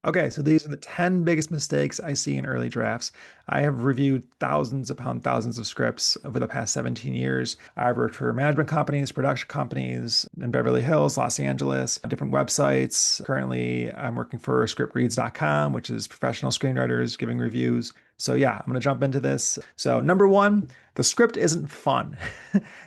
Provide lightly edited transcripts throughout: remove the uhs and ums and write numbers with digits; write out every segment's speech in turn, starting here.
Okay, so these are the 10 biggest mistakes I see in early drafts. I have reviewed thousands upon thousands of scripts over the past 17 years. I've worked for management companies, production companies in Beverly Hills, Los Angeles, different websites. Currently, I'm working for scriptreads.com, which is professional screenwriters giving reviews. So yeah, I'm going to jump into this. So number one, the script isn't fun.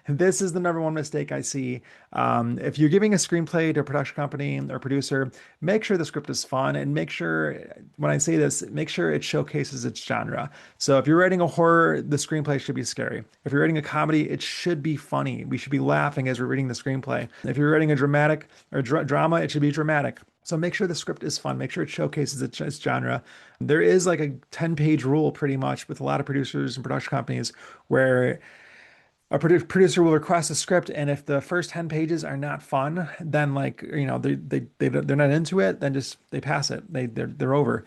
This is the number one mistake I see. If you're giving a screenplay to a production company or producer, make sure the script is fun and make sure, when I say this, make sure it showcases its genre. So if you're writing a horror, the screenplay should be scary. If you're writing a comedy, it should be funny. We should be laughing as we're reading the screenplay. If you're writing a dramatic or drama, it should be dramatic. So make sure the script is fun. Make sure it showcases its genre. There is like a 10-page rule pretty much with a lot of producers and production companies where a producer will request a script, and if the first 10 pages are not fun, then like, they're not into it, then just they pass it. They're over.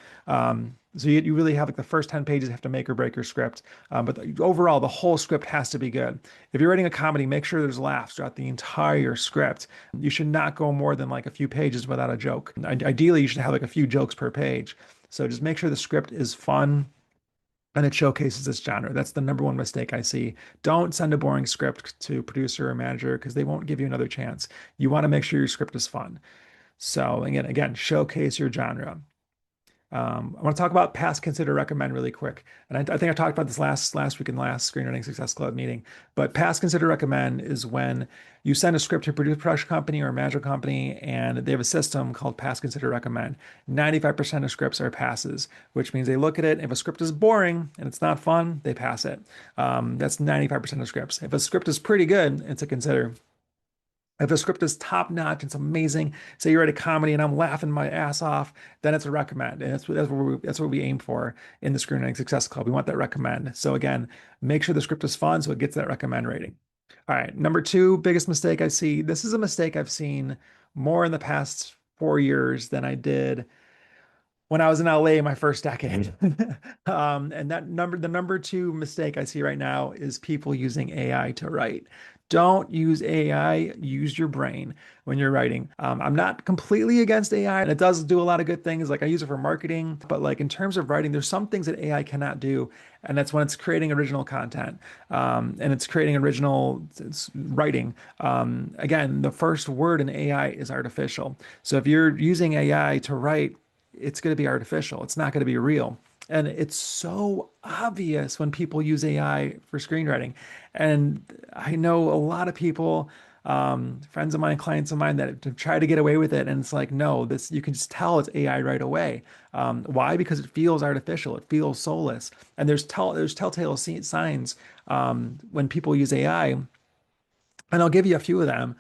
So you really have like the first 10 pages have to make or break your script. Overall, the whole script has to be good. If you're writing a comedy, make sure there's laughs throughout the entire script. You should not go more than like a few pages without a joke. Ideally, you should have like a few jokes per page. So just make sure the script is fun and it showcases this genre. That's the number one mistake I see. Don't send a boring script to producer or manager because they won't give you another chance. You want to make sure your script is fun. So again, showcase your genre. I want to talk about pass, consider, recommend really quick. And I think I talked about this last week in last Screenwriting Success Club meeting. But pass, consider, recommend is when you send a script to a production company or a management company, and they have a system called pass, consider, recommend. 95% of scripts are passes, which means they look at it. If a script is boring and it's not fun, they pass it. That's 95% of scripts. If a script is pretty good, it's a consider. If the script is top notch, it's amazing. Say you write a comedy and I'm laughing my ass off, then it's a recommend. And that's what we aim for in the Screenwriting Success Club. We want that recommend. So again, make sure the script is fun so it gets that recommend rating. All right, number two, biggest mistake I see. This is a mistake I've seen more in the past 4 years than I did when I was in LA in my first decade. And the number two mistake I see right now is people using AI to write. Don't use AI, use your brain when you're writing. I'm not completely against AI, and it does do a lot of good things. Like I use it for marketing, but like in terms of writing, there's some things that AI cannot do, and that's when it's creating original content, and it's creating it's writing. Again, the first word in AI is artificial. So if you're using AI to write, it's going to be artificial. It's not going to be real. And it's so obvious when people use AI for screenwriting. And I know a lot of people, friends of mine, clients of mine that to try to get away with it. And it's like, no, this you can just tell it's AI right away. Why? Because it feels artificial. It feels soulless. And there's telltale signs when people use AI, and I'll give you a few of them.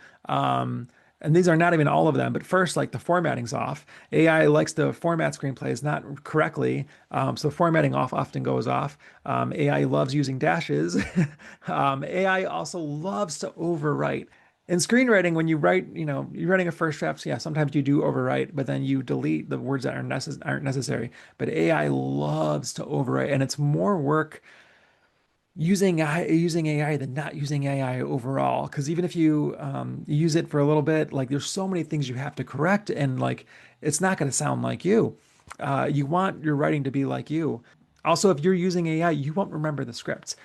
And these are not even all of them, but first, like the formatting's off. AI likes to format screenplays not correctly, so formatting off often goes off. AI loves using dashes. AI also loves to overwrite. In screenwriting, when you write, you're writing a first draft, so yeah, sometimes you do overwrite, but then you delete the words that aren't necessary. But AI loves to overwrite, and it's more work using AI than not using AI overall. Because even if you use it for a little bit, like there's so many things you have to correct, and like it's not going to sound like you. You want your writing to be like you. Also, if you're using AI, you won't remember the scripts.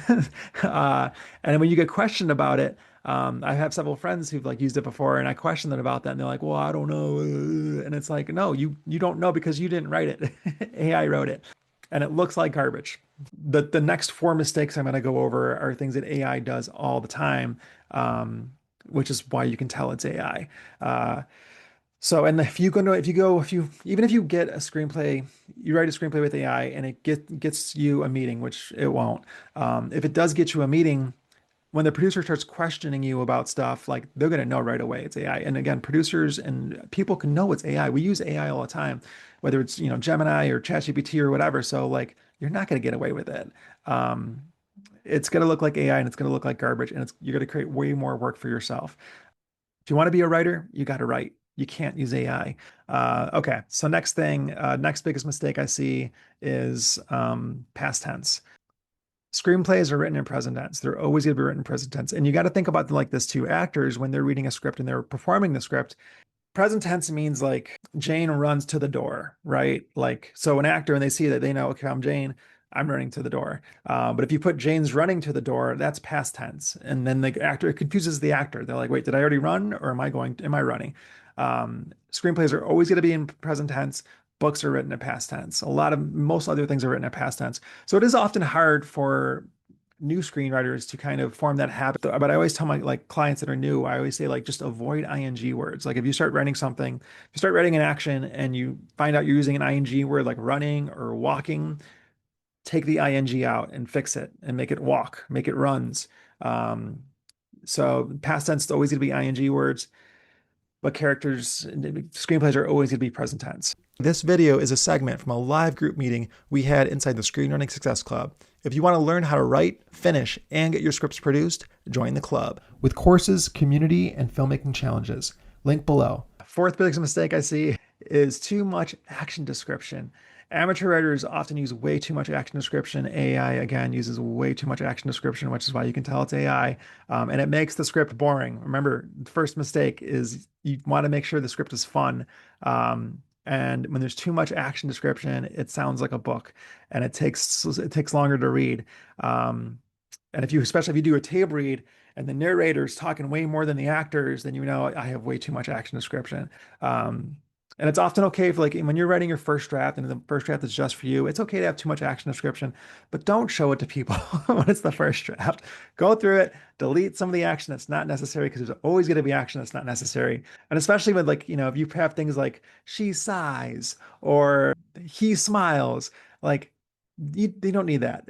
And when you get questioned about it, I have several friends who've like used it before, and I question them about that, and they're like, "Well, I don't know," and it's like, "No, you don't know because you didn't write it. AI wrote it, and it looks like garbage." The next four mistakes I'm going to go over are things that AI does all the time, which is why you can tell it's AI. And even if you get a screenplay, you write a screenplay with AI and it gets you a meeting, which it won't. If it does get you a meeting, when the producer starts questioning you about stuff, like they're going to know right away it's AI. And again, producers and people can know it's AI. We use AI all the time, whether it's, Gemini or ChatGPT or whatever. So like, you're not going to get away with it. Um, it's going to look like AI and it's going to look like garbage, and you're going to create way more work for yourself. If you want to be a writer, you got to write. You can't use AI. Okay. So next biggest mistake I see is past tense. Screenplays are written in present tense. They're always going to be written in present tense. And you got to think about like this too. Actors, when they're reading a script and they're performing the script, Present tense means like Jane runs to the door, right? Like, so an actor, when they see that, they know, okay, I'm Jane, I'm running to the door. But if you put Jane's running to the door, that's past tense. And then the actor, it confuses the actor. They're like, wait, did I already run or am I running? Screenplays are always going to be in present tense. Books are written in past tense. Most other things are written in past tense. So it is often hard for new screenwriters to kind of form that habit. But I always tell my like clients that are new, I always say like just avoid ing words. Like if you start writing something, if you start writing an action and you find out you're using an ing word like running or walking, take the ing out and fix it and make it walk, make it runs. Um, so past tense is always going to be ing words, but screenplays are always going to be present tense. This video is a segment from a live group meeting we had inside the Screenwriting Success Club. If you want to learn how to write, finish, and get your scripts produced, join the club with courses, community, and filmmaking challenges. Link below. Fourth biggest mistake I see is too much action description. Amateur writers often use way too much action description. AI, again, uses way too much action description, which is why you can tell it's AI. And it makes the script boring. Remember, the first mistake is you want to make sure the script is fun. And when there's too much action description, it sounds like a book, and it takes longer to read. And especially if you do a table read and the narrator's talking way more than the actors, then you know I have way too much action description. And it's often okay for like when you're writing your first draft and the first draft is just for you, it's okay to have too much action description, but don't show it to people when it's the first draft. Go through it, delete some of the action that's not necessary because there's always going to be action that's not necessary. And especially with like, if you have things like she sighs or he smiles, like they don't need that.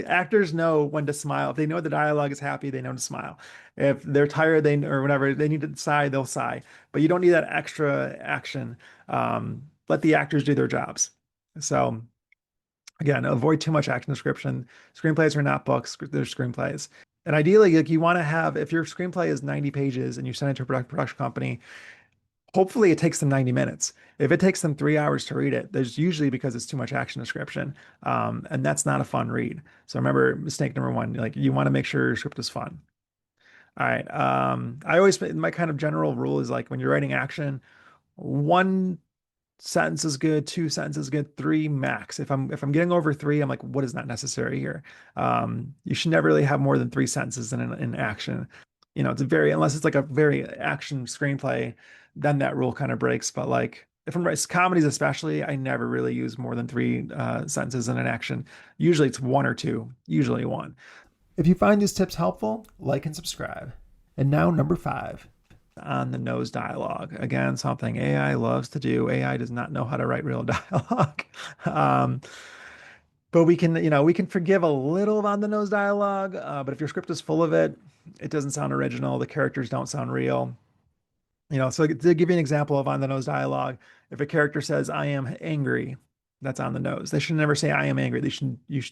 Actors know when to smile. If they know the dialogue is happy, they know to smile. If they're tired, or whatever, they need to sigh, they'll sigh. But you don't need that extra action. Let the actors do their jobs. So again, avoid too much action description. Screenplays are not books, they're screenplays. And ideally, like you want to have, if your screenplay is 90 pages and you send it to a production company, hopefully it takes them 90 minutes. If it takes them 3 hours to read it, there's usually because it's too much action description. And that's not a fun read. So remember, mistake number one, like you want to make sure your script is fun. All right. My kind of general rule is like when you're writing action, one sentence is good, two sentences is good, three max. If I'm getting over three, I'm like, what is not necessary here? You should never really have more than three sentences in action. Unless it's like a very action screenplay, then that rule kind of breaks. But like if I'm writing comedies, especially, I never really use more than three sentences in an action. Usually it's one or two, usually one. If you find these tips helpful, like and subscribe. And now number 5, on the nose dialogue. Again, something AI loves to do. AI does not know how to write real dialogue. But we can forgive a little on the nose dialogue. But if your script is full of it, it doesn't sound original. The characters don't sound real. So to give you an example of on the nose dialogue, if a character says, I am angry, that's on the nose. They should never say, I am angry.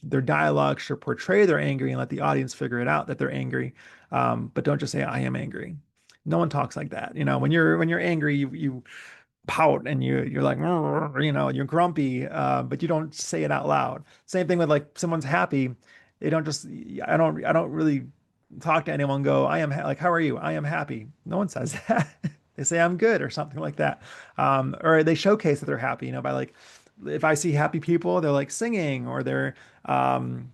Their dialogue should portray they're angry and let the audience figure it out that they're angry. But don't just say, I am angry. No one talks like that. When you're angry, you pout and you're like, you're grumpy, but you don't say it out loud. Same thing with like someone's happy. They don't just, I don't really talk to anyone and go, like, how are you? I am happy. No one says that. They say I'm good or something like that. Or they showcase that they're happy, by like, if I see happy people, they're like singing or they're in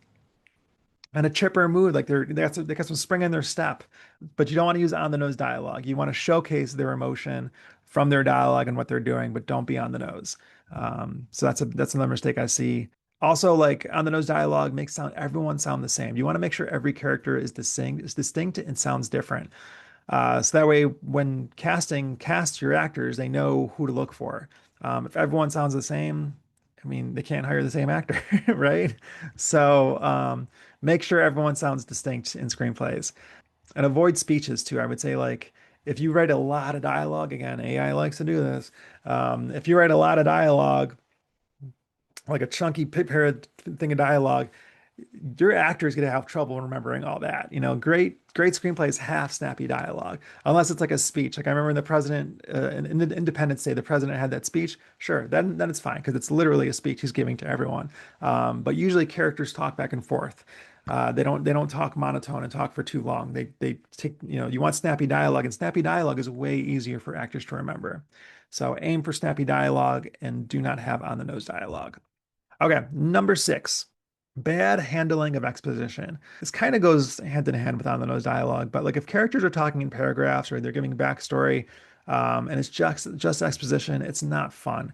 a chipper mood, like they got some spring in their step. But you don't want to use on the nose dialogue. You want to showcase their emotion from their dialogue and what they're doing, but don't be on the nose. So that's another mistake I see. Also, like on the nose dialogue makes everyone sound the same. You want to make sure every character is distinct and sounds different. So that way, when cast your actors, they know who to look for. If everyone sounds the same, I mean, they can't hire the same actor, right? So make sure everyone sounds distinct in screenplays and avoid speeches too. I would say like if you write a lot of dialogue, again, AI likes to do this. If you write a lot of dialogue, like a chunky thing of dialogue, your actor is going to have trouble remembering all that. Great screenplays have snappy dialogue, unless it's like a speech. Like I remember in the president, in Independence Day, the president had that speech. Sure, then it's fine because it's literally a speech he's giving to everyone. But usually characters talk back and forth. They don't talk monotone and talk for too long. They take, you want snappy dialogue, and snappy dialogue is way easier for actors to remember. So aim for snappy dialogue and do not have on the nose dialogue. Okay, number six, bad handling of exposition. This kind of goes hand in hand with on the nose dialogue, but like if characters are talking in paragraphs or they're giving backstory, and it's just exposition, it's not fun.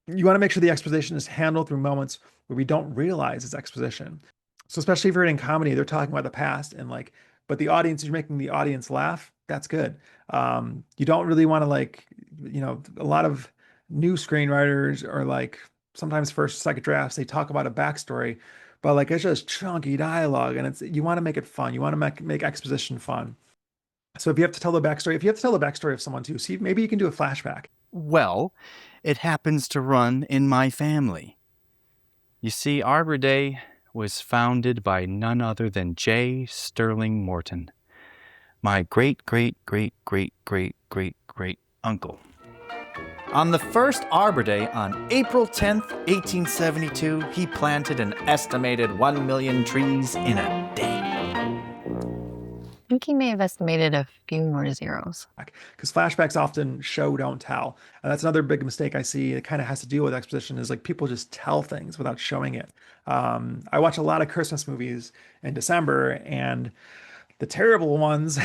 You want to make sure the exposition is handled through moments where we don't realize it's exposition. So especially if you're in comedy, they're talking about the past and like, but the audience, you're making the audience laugh. That's good. You don't really want to like, a lot of new screenwriters or like sometimes first, second drafts, they talk about a backstory, but like it's just chunky dialogue and you want to make it fun. You want to make exposition fun. So if you have to tell the backstory, if you have to tell the backstory of someone too, see, maybe you can do a flashback. Well, it happens to run in my family. You see, Arbor Day was founded by none other than J. Sterling Morton, my great great great great great great great uncle. On the first Arbor Day on April 10th, 1872, he planted an estimated 1 million trees in a day. I think he may have estimated a few more zeros. Because flashbacks often show, don't tell. And that's another big mistake I see. It kind of has to deal with exposition is like people just tell things without showing it. I watch a lot of Christmas movies in December, and the terrible ones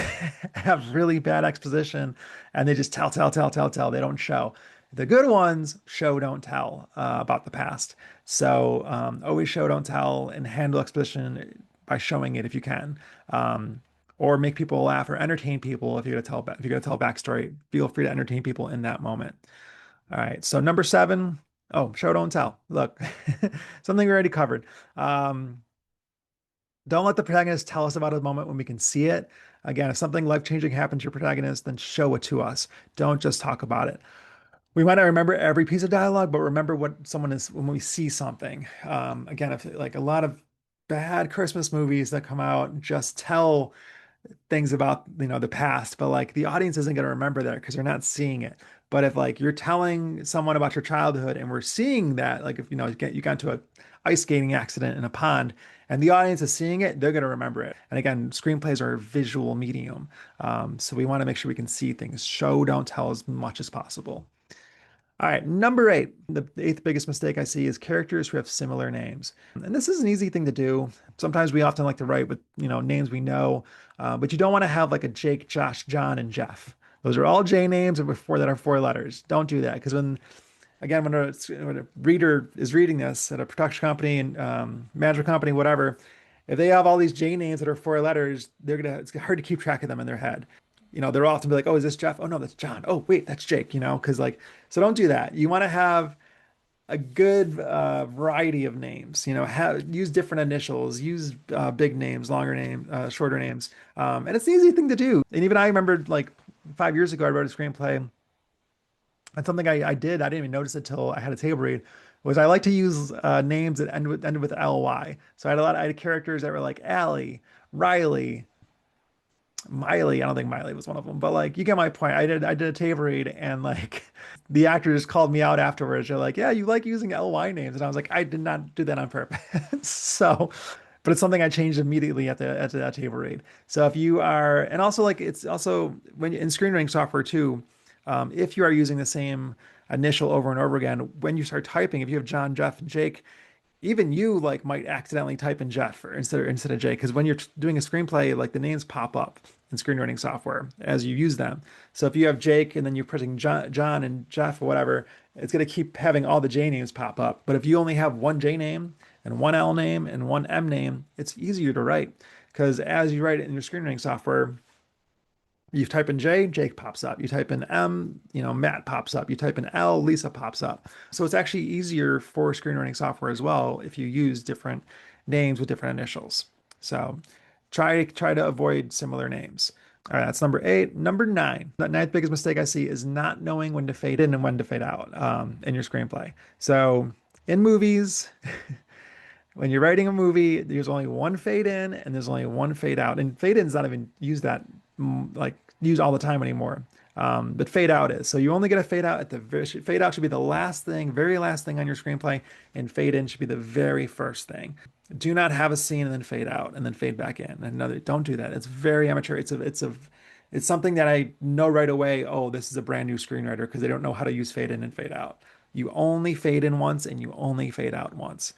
have really bad exposition and they just tell, tell, tell, tell, tell. They don't show. The good ones show, don't tell about the past. So always show, don't tell, and handle exposition by showing it if you can. Or make people laugh or entertain people if you're gonna tell a backstory, feel free to entertain people in that moment. All right, so number seven, oh, show don't tell. Look, something we already covered. Don't let the protagonist tell us about a moment when we can see it. Again, if something life-changing happens to your protagonist, then show it to us. Don't just talk about it. We might not remember every piece of dialogue, but remember what someone is when we see something. Again, if like a lot of bad Christmas movies that come out just tell things about the past, but like the audience isn't going to remember that because they're not seeing it. But if like you're telling someone about your childhood and we're seeing that, like if you got into a ice skating accident in a pond and the audience is seeing it, they're going to remember it. And again, screenplays are a visual medium, so we want to make sure we can see things. Show, don't tell as much as possible. All right, number eight. The eighth biggest mistake I see is characters who have similar names. And this is an easy thing to do. Sometimes we often like to write with, names we know, but you don't want to have like a Jake, Josh, John, and Jeff. Those are all J names and before that are four letters. Don't do that because when a reader is reading this at a production company and management company, whatever, if they have all these J names that are four letters, it's hard to keep track of them in their head. They'll often be like, oh, is this Jeff? Oh, no, that's John. Oh, wait, that's Jake, because so don't do that. You want to have a good variety of names, use different initials, use big names, longer names, shorter names. And it's an easy thing to do. And even I remember like 5 years ago, I wrote a screenplay and something I didn't even notice it till I had a table read, was I like to use names that ended with ly. So I had characters that were like Allie, Riley, Miley. I don't think Miley was one of them, but like you get my point. I did a table read and like the actor just called me out afterwards. They're like, "Yeah, you like using ly names," and I was like, "I did not do that on purpose." So, but it's something I changed immediately at that table read. So if you are, and also like it's also when in screenwriting software too, if you are using the same initial over and over again, when you start typing, if you have John, Jeff, and Jake, even you like might accidentally type in Jeff instead of Jake, because when you're doing a screenplay, like the names pop up in screenwriting software as you use them. So if you have Jake and then you're putting John and Jeff or whatever, it's going to keep having all the J names pop up. But if you only have one J name and one L name and one M name, it's easier to write because as you write it in your screenwriting software, you type in J, Jake pops up. You type in M, Matt pops up. You type in L, Lisa pops up. So it's actually easier for screenwriting software as well if you use different names with different initials. So try to avoid similar names. All right, that's number eight. Number nine, the ninth biggest mistake I see is not knowing when to fade in and when to fade out in your screenplay. So in movies, when you're writing a movie, there's only one fade in and there's only one fade out. And fade in is not even used all the time anymore. But fade out is. So you only get a fade out at the fade out should be the last thing, very last thing on your screenplay, and fade in should be the very first thing. Do not have a scene and then fade out and then fade back in. Another, don't do that. It's very amateur. It's something that I know right away. Oh, this is a brand new screenwriter because they don't know how to use fade in and fade out. You only fade in once and you only fade out once.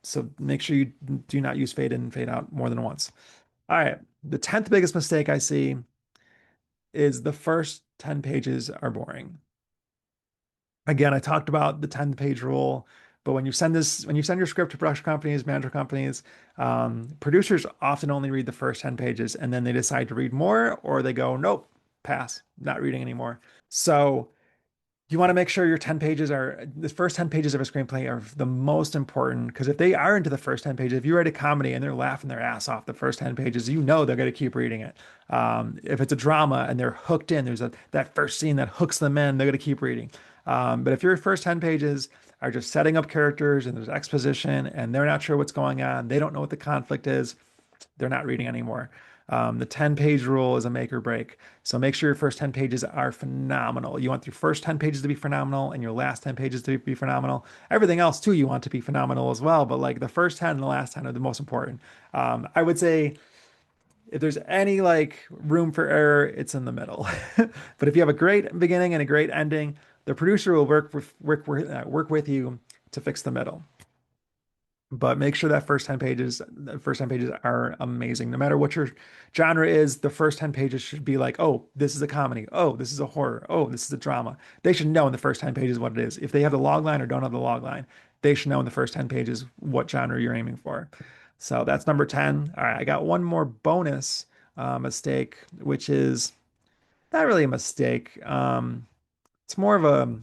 So make sure you do not use fade in and fade out more than once. All right. The 10th biggest mistake I see is the first 10 pages are boring. Again, I talked about the 10-page rule, but when you send your script to production companies, management companies, producers often only read the first 10 pages and then they decide to read more or they go, nope, pass, not reading anymore. So you want to make sure the first 10 pages of a screenplay are the most important because if they are into the first 10 pages, if you write a comedy and they're laughing their ass off the first 10 pages, you know they're going to keep reading it. If it's a drama and they're hooked in, that first scene that hooks them in, they're going to keep reading. But if your first 10 pages are just setting up characters and there's exposition and they're not sure what's going on, they don't know what the conflict is, they're not reading anymore. The 10-page rule is a make or break. So make sure your first 10 pages are phenomenal. You want your first 10 pages to be phenomenal and your last 10 pages to be phenomenal. Everything else too, you want to be phenomenal as well. But like the first 10 and the last 10 are the most important. I would say if there's any like room for error, it's in the middle. But if you have a great beginning and a great ending, the producer will work with you to fix the middle. But make sure that the first 10 pages are amazing. No matter what your genre is, the first 10 pages should be like, oh, this is a comedy. Oh, this is a horror. Oh, this is a drama. They should know in the first 10 pages what it is. If they have the log line or don't have the log line, they should know in the first 10 pages what genre you're aiming for. So that's number 10. All right, I got one more bonus mistake, which is not really a mistake. It's more of a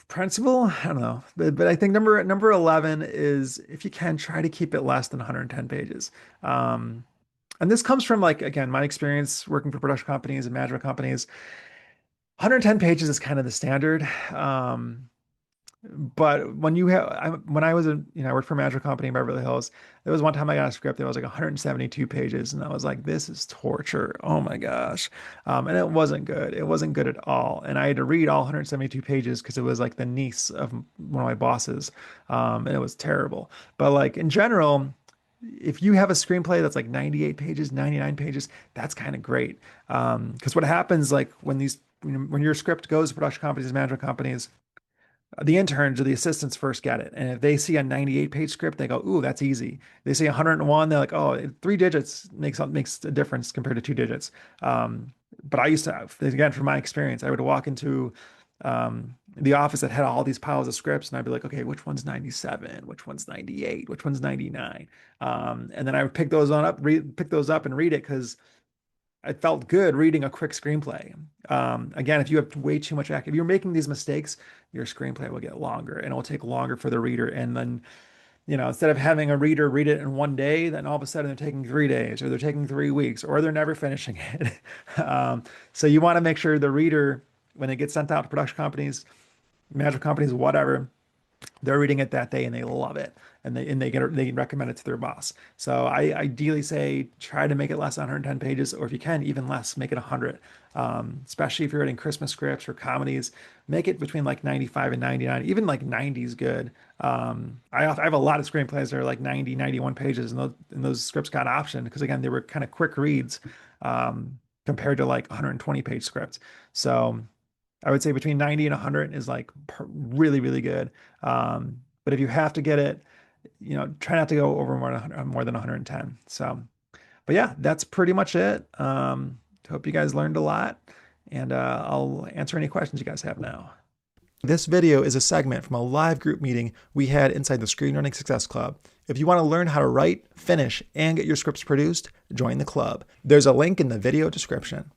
principle. I don't know, but I think number 11 is if you can try to keep it less than 110 pages. And this comes from like again my experience working for production companies and management companies. 110 pages is kind of the standard. But when I was I worked for a management company in Beverly Hills. There was one time I got a script that was like 172 pages, and I was like, "This is torture! Oh my gosh!" And it wasn't good. It wasn't good at all. And I had to read all 172 pages because it was like the niece of one of my bosses, and it was terrible. But like in general, if you have a screenplay that's like 98 pages, 99 pages, that's kind of great. Because what happens like when your script goes to production companies, management companies, the interns or the assistants first get it. And if they see a 98-page script, they go, ooh, that's easy. They see 101, they're like, oh, 3 digits makes a difference compared to 2 digits. But I used to, again, from my experience, I would walk into the office that had all these piles of scripts, and I'd be like, okay, which one's 97? Which one's 98? Which one's 99? And then I would pick those up and read it because it felt good reading a quick screenplay. Again, if you have way too much if you're making these mistakes, your screenplay will get longer and it will take longer for the reader. And then, instead of having a reader read it in one day, then all of a sudden they're taking 3 days or they're taking 3 weeks or they're never finishing it. So you want to make sure the reader, when it gets sent out to production companies, management companies, whatever, they're reading it that day and they love it and they recommend it to their boss. So I ideally say try to make it less than 110 pages, or if you can, even less, make it 100. Especially if you're writing Christmas scripts or comedies, make it between like 95 and 99. Even like 90 is good. I have a lot of screenplays that are like 90, 91 pages, and those scripts got optioned because again they were kind of quick reads compared to like 120-page scripts. So I would say between 90 and 100 is like really, really good. But if you have to get it, try not to go over more than 110. So, but yeah, that's pretty much it. Hope you guys learned a lot, and I'll answer any questions you guys have now. This video is a segment from a live group meeting we had inside the Screenwriting Success Club. If you want to learn how to write, finish, and get your scripts produced, join the club. There's a link in the video description.